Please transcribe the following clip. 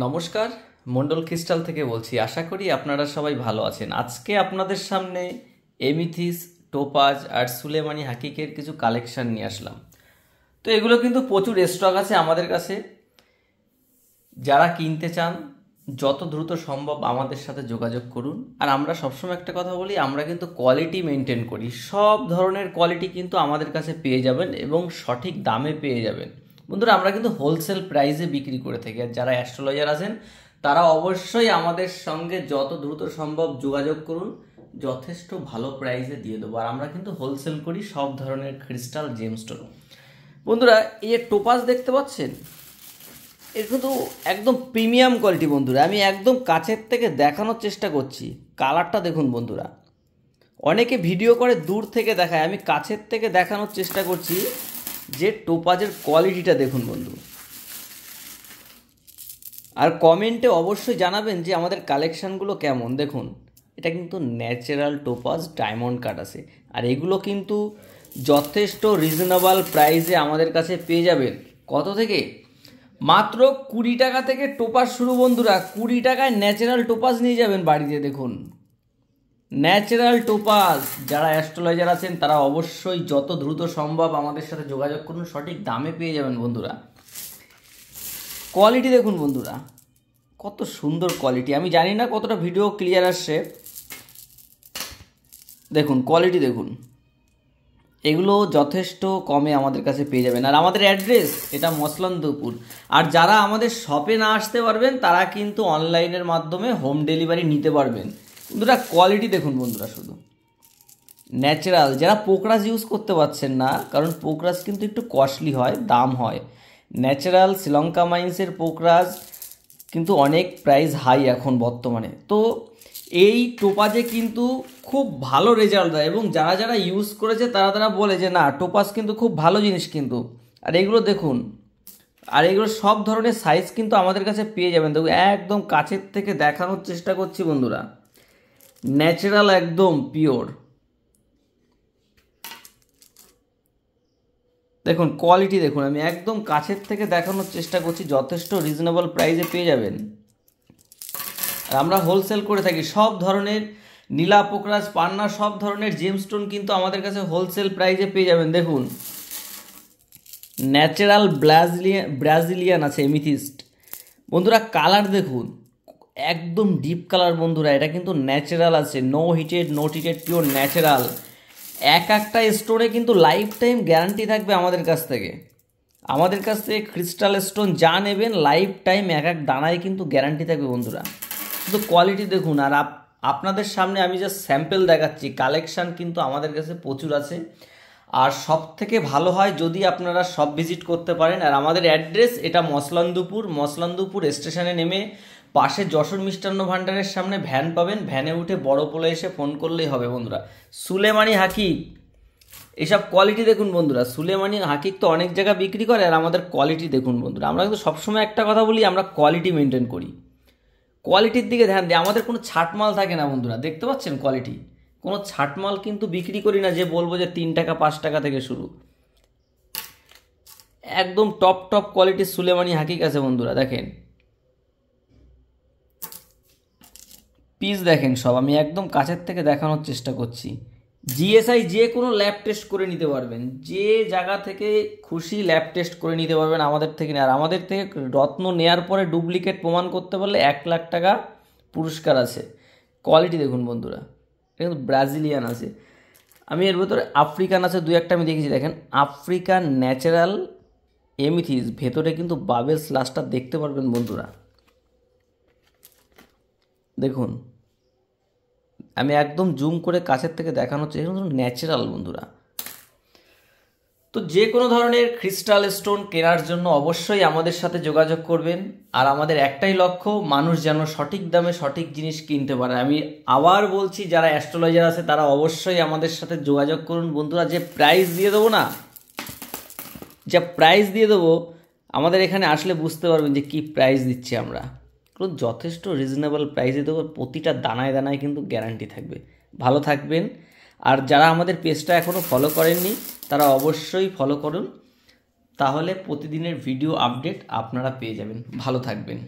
নমস্কার, মন্ডল ক্রিস্টাল থেকে বলছি। আশা করি আপনারা সবাই ভালো আছেন। আজকে আপনাদের সামনে এমিথিস, টোপাজ আর সুলেমানি হাকিকের কিছু কালেকশন নিয়ে আসলাম। তো এগুলো কিন্তু প্রচুর স্টক আছে আমাদের কাছে। যারা কিনতে চান যত দ্রুত সম্ভব আমাদের সাথে যোগাযোগ করুন। আর আমরা সবসময় একটা কথা বলি, আমরা কিন্তু কোয়ালিটি মেনটেন করি। সব ধরনের কোয়ালিটি কিন্তু আমাদের কাছে পেয়ে যাবেন এবং সঠিক দামে পেয়ে যাবেন। বন্ধুরা, আমরা কিন্তু হোলসেল প্রাইসে বিক্রি করে থাকি। আর যারা অ্যাস্ট্রোলজার আছেন তারা অবশ্যই আমাদের সঙ্গে যত দ্রুত সম্ভব যোগাযোগ করুন, যথেষ্ট ভালো প্রাইসে দিয়ে দেবো। আর আমরা কিন্তু হোলসেল করি সব ধরনের ক্রিস্টাল জেমস্টোন। বন্ধুরা, এই যে টোপাজ দেখতে পাচ্ছেন, এর কিন্তু একদম প্রিমিয়াম কোয়ালিটি। বন্ধুরা, আমি একদম কাছের থেকে দেখানোর চেষ্টা করছি। কালারটা দেখুন বন্ধুরা, অনেকে ভিডিও করে দূর থেকে দেখায়, আমি কাছের থেকে দেখানোর চেষ্টা করছি যে টোপাজের কোয়ালিটিটা দেখুন বন্ধু। আর কমেন্টে অবশ্যই জানাবেন যে আমাদের কালেকশানগুলো কেমন। দেখুন, এটা কিন্তু ন্যাচারাল টোপাজ ডায়মন্ড কাট আছে। আর এগুলো কিন্তু যথেষ্ট রিজনেবল প্রাইসে আমাদের কাছে পেয়ে যাবেন। কত থেকে? মাত্র 20 টাকা থেকে টোপাজ শুরু বন্ধুরা। 20 টাকায় ন্যাচারাল টোপাজ নিয়ে যাবেন বাড়িতে। দেখুন, ন্যাচারাল টোপাজ। যারা অ্যাস্ট্রোলজার আছেন তারা অবশ্যই যত দ্রুত সম্ভব আমাদের সাথে যোগাযোগ করুন, সঠিক দামে পেয়ে যাবেন বন্ধুরা। কোয়ালিটি দেখুন বন্ধুরা, কত সুন্দর কোয়ালিটি। আমি জানি না কতটা ভিডিও ক্লিয়ার আসছে। দেখুন কোয়ালিটি দেখুন, এগুলো যথেষ্ট কমে আমাদের কাছে পেয়ে যাবেন। আর আমাদের অ্যাড্রেস এটা মসলন্দপুর। আর যারা আমাদের শপে না আসতে পারবেন তারা কিন্তু অনলাইনের মাধ্যমে হোম ডেলিভারি নিতে পারবেন। বন্ধুরা কোয়ালিটি দেখুন বন্ধুরা, শুধু ন্যাচারাল। যারা পোকরাজ ইউজ করতে পারছেন না, কারণ পোকরাজ কিন্তু একটু কস্টলি হয়, দাম হয়। ন্যাচারাল শ্রীলঙ্কা মাইন্সের পোকরাজ কিন্তু অনেক প্রাইস হাই এখন বর্তমানে। তো এই টোপাজে কিন্তু খুব ভালো রেজাল্ট দেয় এবং যারা যারা ইউজ করেছে তারা বলে যে না, টোপাজ কিন্তু খুব ভালো জিনিস কিন্তু। আর এগুলো দেখুন, আর এগুলো সব ধরনের সাইজ কিন্তু আমাদের কাছে পেয়ে যাবেন। দেখুন, একদম কাছের থেকে দেখানোর চেষ্টা করছি বন্ধুরা। ন্যাচারাল, একদম পিওর। দেখুন কোয়ালিটি দেখুন, আমি একদম কাছের থেকে দেখানোর চেষ্টা করছি, যথেষ্ট রিজনেবল প্রাইসে পেয়ে যাবেন। আর আমরা হোলসেল করে থাকি সব ধরনের নীলা, পোকরাজ, পান্না, সব ধরনের জেমস্টোন কিন্তু আমাদের কাছে হোলসেল প্রাইসে পেয়ে যাবেন। দেখুন, ন্যাচারাল ব্রাজিলিয়ান আছে এমিথিস্ট। বন্ধুরা কালার দেখুন, একদম ডিপ কালার বন্ধুরা। এটা কিন্তু ন্যাচারাল আছে, নো হিটেড, নো টিটেড, পিওর ন্যাচারাল। এক একটা স্টোনে কিন্তু লাইফ টাইম গ্যারান্টি থাকবে আমাদের কাছ থেকে। আমাদের কাছ থেকে ক্রিস্টাল স্টোন যা নেবেন লাইফ টাইম এক এক দানায় কিন্তু গ্যারান্টি থাকবে বন্ধুরা। শুধু কোয়ালিটি দেখুন। আর আপনাদের সামনে আমি জাস্ট স্যাম্পল দেখাচ্ছি, কালেকশান কিন্তু আমাদের কাছে প্রচুর আছে। আর সব থেকে ভালো হয় যদি আপনারা সব ভিজিট করতে পারেন। আর আমাদের অ্যাড্রেস এটা মসলন্দপুর স্টেশনে নেমে পাশে যশোর মিষ্টান্ন ভাণ্ডারের সামনে ভ্যান পাবেন। ভ্যানে উঠে বড় পোলে এসে ফোন করলেই হবে বন্ধুরা। সুলেমানি হাকিক, এইসব কোয়ালিটি দেখুন বন্ধুরা। সুলেমানি হাকিক তো অনেক জায়গা বিক্রি করে, আর আমাদের কোয়ালিটি দেখুন বন্ধুরা। আমরা কিন্তু সবসময় একটা কথা বলি, আমরা কোয়ালিটি মেনটেন করি, কোয়ালিটির দিকে ধ্যান দিই। আমাদের কোনো ছাটমাল থাকে না বন্ধুরা। দেখতে পাচ্ছেন কোয়ালিটি, কোনো ছাটমাল কিন্তু বিক্রি করি না যে বলবো যে 3 টাকা 5 টাকা থেকে শুরু। একদম টপ কোয়ালিটির সুলেমানি হাকিক আছে বন্ধুরা। দেখেন পিস দেখেন সব, আমি একদম কাছের থেকে দেখানোর চেষ্টা করছি। জিএসআই যে কোনো ল্যাব টেস্ট করে নিতে পারবেন, যে জায়গা থেকে খুশি ল্যাব টেস্ট করে নিতে পারবেন আমাদের থেকে। আর আমাদের থেকে রত্ন নেয়ার পরে ডুপ্লিকেট প্রমাণ করতে পারলে 1 লাখ টাকা পুরস্কার আছে। কোয়ালিটি দেখুন বন্ধুরা, এটা কিন্তু ব্রাজিলিয়ান আছে। আমি এর ভেতরে আফ্রিকান আছে 2-1টা আমি দেখেছি। দেখেন আফ্রিকান ন্যাচারাল এমিথিস, ভেতরে কিন্তু বাবেল স্লাসটা দেখতে পারবেন বন্ধুরা। দেখুন, আমি একদম জুম করে কাছের থেকে দেখানোর চেষ্টা করছি, ন্যাচারাল বন্ধুরা। তো যে কোনো ধরনের ক্রিস্টাল স্টোন কেনার জন্য অবশ্যই আমাদের সাথে যোগাযোগ করবেন। আর আমাদের একটাই লক্ষ্য, মানুষ যেন সঠিক দামে সঠিক জিনিস কিনতে পারে। আমি আবার বলছি, যারা অ্যাস্ট্রোলজার আছে তারা অবশ্যই আমাদের সাথে যোগাযোগ করুন বন্ধুরা। যে প্রাইস দিয়ে দেবো না, যা প্রাইস দিয়ে দেবো, আমাদের এখানে আসলে বুঝতে পারবেন যে কি প্রাইস দিচ্ছি আমরা। কারণ যথেষ্ট রিজনেবল প্রাইসে দেবো, প্রতিটা দানায় দানায় কিন্তু গ্যারান্টি থাকবে। ভালো থাকবেন। আর যারা আমাদের পেজটা এখনও ফলো করেননি তারা অবশ্যই ফলো করুন, তাহলে প্রতিদিনের ভিডিও আপডেট আপনারা পেয়ে যাবেন। ভালো থাকবেন।